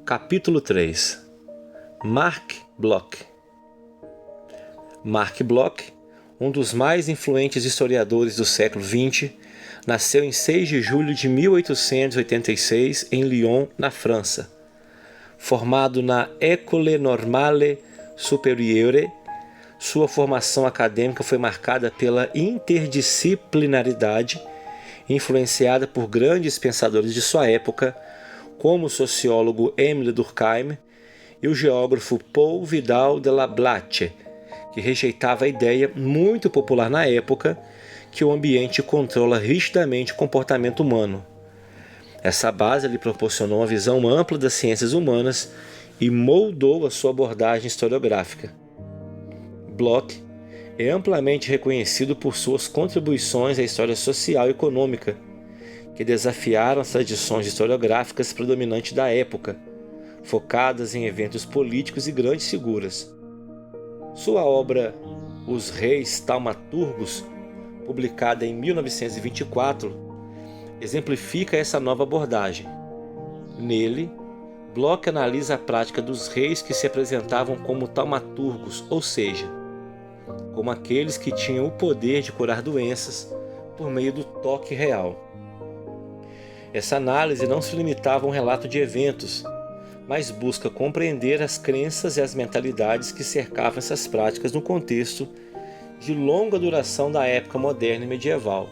Capítulo 3. Marc Bloch. Marc Bloch, um dos mais influentes historiadores do século XX, nasceu em 6 de julho de 1886 em Lyon, na França. Formado na École Normale Supérieure, sua formação acadêmica foi marcada pela interdisciplinaridade, influenciada por grandes pensadores de sua época, como o sociólogo Émile Durkheim e o geógrafo Paul Vidal de la Blache, que rejeitava a ideia muito popular na época que o ambiente controla rigidamente o comportamento humano. Essa base lhe proporcionou uma visão ampla das ciências humanas e moldou a sua abordagem historiográfica. Bloch é amplamente reconhecido por suas contribuições à história social e econômica, que desafiaram as tradições historiográficas predominantes da época, focadas em eventos políticos e grandes figuras. Sua obra Os Reis Taumaturgos, publicada em 1924, exemplifica essa nova abordagem. Nele, Bloch analisa a prática dos reis que se apresentavam como taumaturgos, ou seja, como aqueles que tinham o poder de curar doenças por meio do toque real. Essa análise não se limitava a um relato de eventos, mas busca compreender as crenças e as mentalidades que cercavam essas práticas no contexto de longa duração da época moderna e medieval.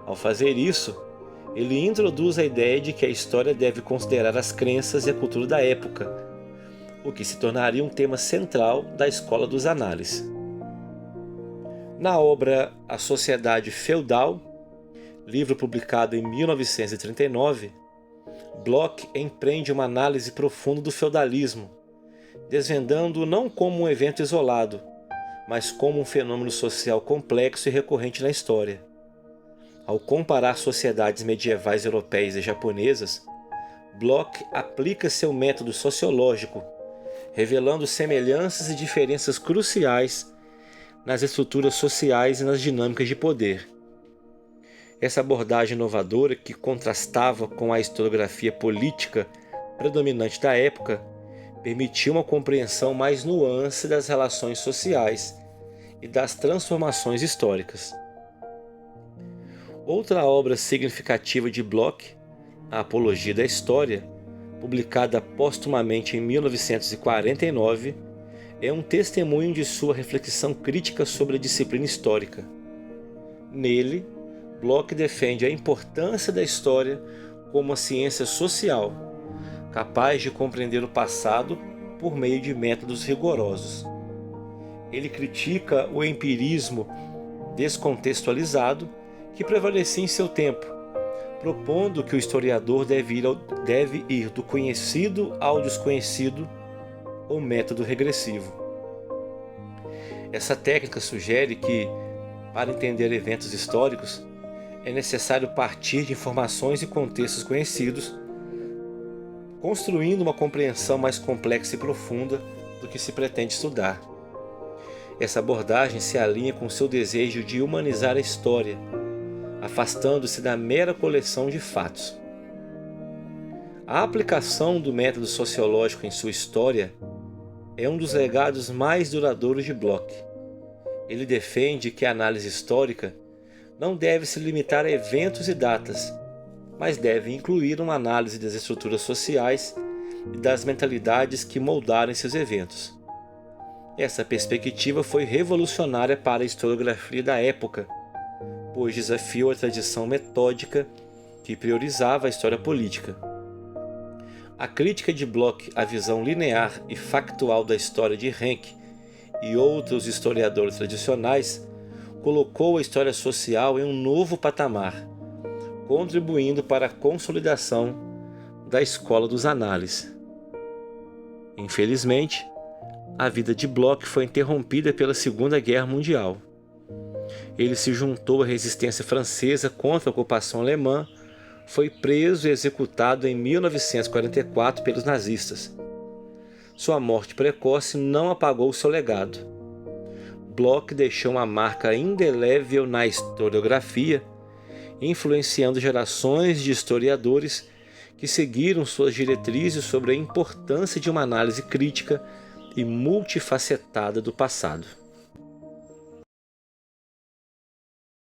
Ao fazer isso, ele introduz a ideia de que a história deve considerar as crenças e a cultura da época, o que se tornaria um tema central da escola dos análises. Na obra A Sociedade Feudal, livro publicado em 1939, Bloch empreende uma análise profunda do feudalismo, desvendando-o não como um evento isolado, mas como um fenômeno social complexo e recorrente na história. Ao comparar sociedades medievais europeias e japonesas, Bloch aplica seu método sociológico, revelando semelhanças e diferenças cruciais nas estruturas sociais e nas dinâmicas de poder. Essa abordagem inovadora, que contrastava com a historiografia política predominante da época, permitiu uma compreensão mais nuance das relações sociais e das transformações históricas. Outra obra significativa de Bloch, A Apologia da História, publicada póstumamente em 1949, é um testemunho de sua reflexão crítica sobre a disciplina histórica. Nele, Bloch defende a importância da história como uma ciência social, capaz de compreender o passado por meio de métodos rigorosos. Ele critica o empirismo descontextualizado que prevalecia em seu tempo, propondo que o historiador deve ir do conhecido ao desconhecido, ou método regressivo. Essa técnica sugere que, para entender eventos históricos, é necessário partir de informações e contextos conhecidos, construindo uma compreensão mais complexa e profunda do que se pretende estudar. Essa abordagem se alinha com seu desejo de humanizar a história, afastando-se da mera coleção de fatos. A aplicação do método sociológico em sua história é um dos legados mais duradouros de Bloch. Ele defende que a análise histórica não deve se limitar a eventos e datas, mas deve incluir uma análise das estruturas sociais e das mentalidades que moldaram esses eventos. Essa perspectiva foi revolucionária para a historiografia da época, pois desafiou a tradição metódica que priorizava a história política. A crítica de Bloch à visão linear e factual da história de Henke e outros historiadores tradicionais colocou a história social em um novo patamar, contribuindo para a consolidação da escola dos análises. Infelizmente, a vida de Bloch foi interrompida pela Segunda Guerra Mundial. Ele se juntou à resistência francesa contra a ocupação alemã, foi preso e executado em 1944 pelos nazistas. Sua morte precoce não apagou seu legado. Bloch deixou uma marca indelével na historiografia, influenciando gerações de historiadores que seguiram suas diretrizes sobre a importância de uma análise crítica e multifacetada do passado.